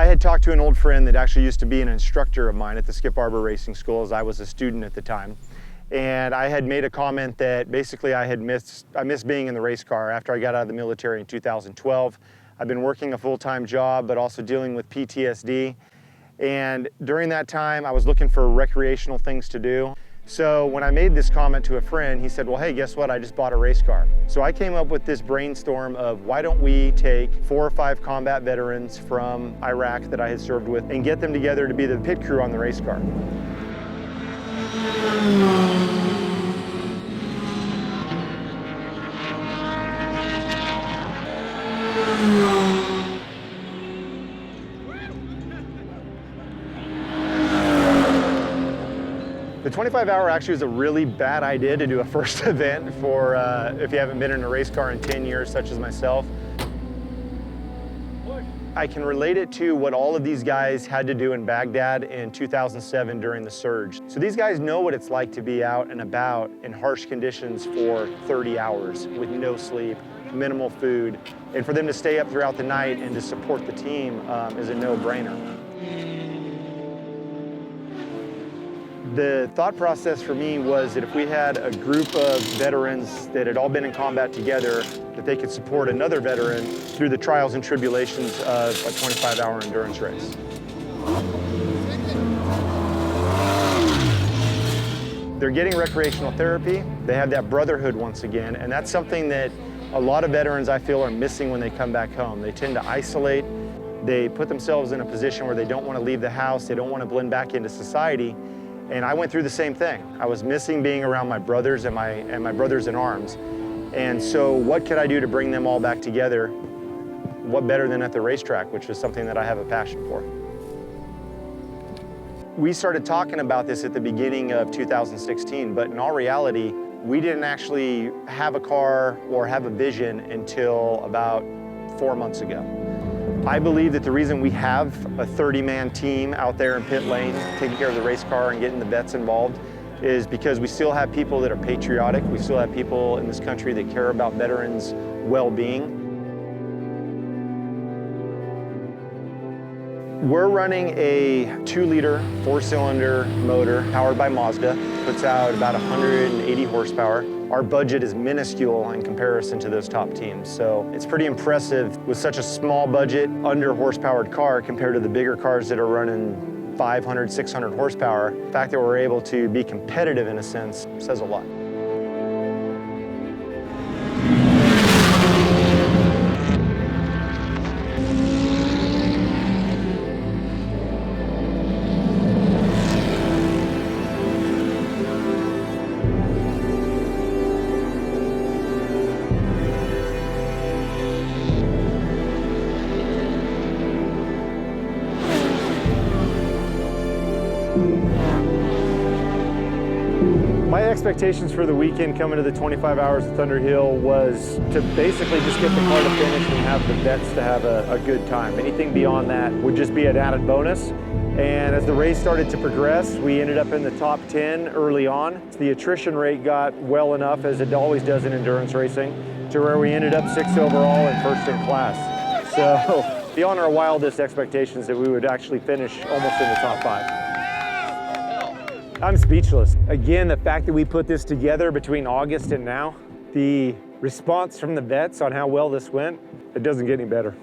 had talked to an old friend that actually used to be an instructor of mine at the Skip Barber Racing School as I was a student at the time. And I had made a comment that basically I missed being in the race car after I got out of the military in 2012. I've been working a full-time job, but also dealing with PTSD. And during that time, I was looking for recreational things to do. So when I made this comment to a friend, he said, well, hey, guess what? I just bought a race car. So I came up with this brainstorm of why don't we take 4 or 5 combat veterans from Iraq that I had served with and get them together to be the pit crew on the race car. The 25-hour actually was a really bad idea to do a first event for if you haven't been in a race car in 10 years, such as myself. I can relate it to what all of these guys had to do in Baghdad in 2007 during the surge. So these guys know what it's like to be out and about in harsh conditions for 30 hours with no sleep, minimal food, and for them to stay up throughout the night and to support the team is a no-brainer. The thought process for me was that if we had a group of veterans that had all been in combat together, that they could support another veteran through the trials and tribulations of a 25-hour endurance race. They're getting recreational therapy. They have that brotherhood once again, and that's something that a lot of veterans I feel are missing when they come back home. They tend to isolate. They put themselves in a position where they don't want to leave the house. They don't want to blend back into society. And I went through the same thing. I was missing being around my brothers and my brothers in arms. And so what could I do to bring them all back together? What better than at the racetrack, which is something that I have a passion for. We started talking about this at the beginning of 2016, but in all reality, we didn't actually have a car or have a vision until about 4 months ago. I believe that the reason we have a 30-man team out there in pit lane taking care of the race car and getting the vets involved is because we still have people that are patriotic. We still have people in this country that care about veterans' well-being. We're running a 2-liter 4-cylinder motor powered by Mazda. Puts out about 180 horsepower. Our budget is minuscule in comparison to those top teams. So it's pretty impressive with such a small budget, under horsepowered car compared to the bigger cars that are running 500, 600 horsepower. The fact that we're able to be competitive in a sense says a lot. My expectations for the weekend coming to the 25 Hours of Thunder Hill was to basically just get the car to finish and have the vets to have a good time. Anything beyond that would just be an added bonus. And as the race started to progress, we ended up in the top 10 early on. The attrition rate got well enough, as it always does in endurance racing, to where we ended up 6th overall and 1st in class. So beyond our wildest expectations that we would actually finish almost in the top 5. I'm speechless. Again, the fact that we put this together between August and now, the response from the vets on how well this went, it doesn't get any better.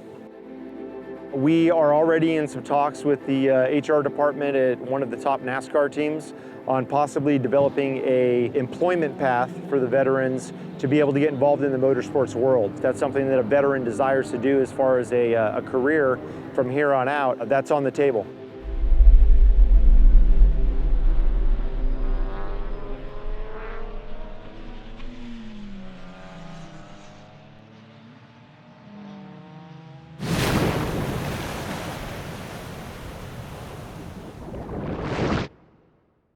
We are already in some talks with the HR department at one of the top NASCAR teams on possibly developing an employment path for the veterans to be able to get involved in the motorsports world. That's something that a veteran desires to do as far as a career from here on out. That's on the table.